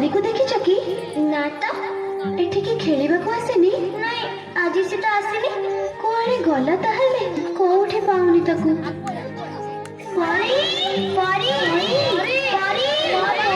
परी को देखी कि ना तो एठिकी खेलिबा को आसेनी नहीं आज से तो आसनी कोआड़े गला ताहले कोठे पाउनी ताकू परी परी परी परी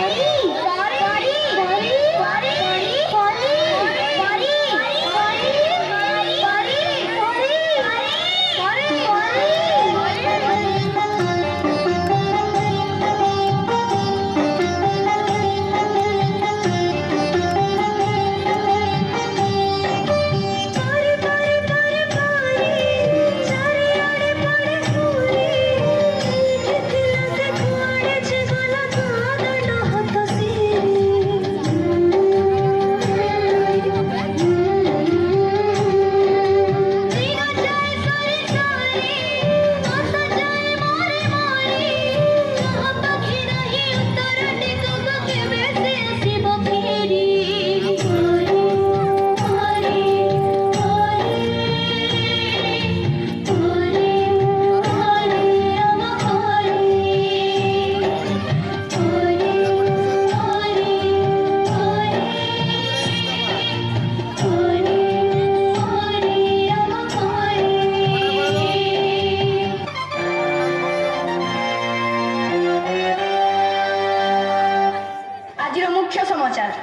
मुख्य समाचार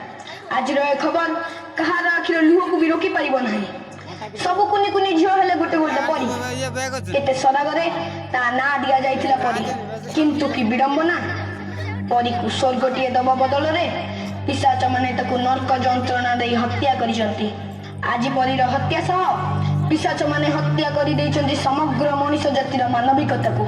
आज खबर कहार आखिर लुह को भी रोकी पारिब ना सब कुनी कुनी झील हेले गोटे गोटे परी केते सदागरे ता ना दिया जाइथिला परी किंतु कि विडंबना परी को स्वर्गटीए दबा बदल रे पिशाच माने ताकू नरक जंत्रणा दे हत्या करिसंती आज परीर हत्या सह पिशाच माने हत्या करि दैछंती समग्र मनुष्य जातिर मानविकता को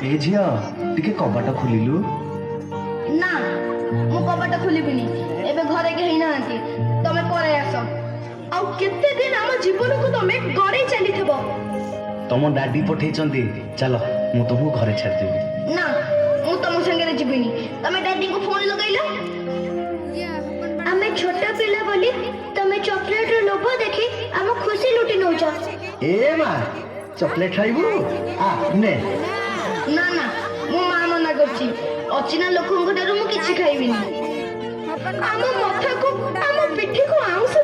ए झिया टिके कबाटा खोलिलु ना मु कबाटा खोलिबिनी एबे घरे केही नांती तमे परे आसो आ केते दिन हम जीवन को तमे गरे चली थबो तम डैडी पठेचंती चलो मु तुमको घरे छाड़ देबी ना मु तम संगे जीविनी तमे डैडी को फोन लगाइलो आमे छोटा पिला बोली तमे चॉकलेट रो लोभ देखि हम खुशी लुटी नउछ ए मा चॉकलेट खाइबू आ ने ना ना मो मा मना କରିଛି ଅଚିହ୍ନା ଲୋକଙ୍କ ଠାରୁ ମୁଁ କିଛି ଖାଇବିନି। ଆମ ମଥାକୁ ଆମ ପିଠିକୁ ଆଉଁସ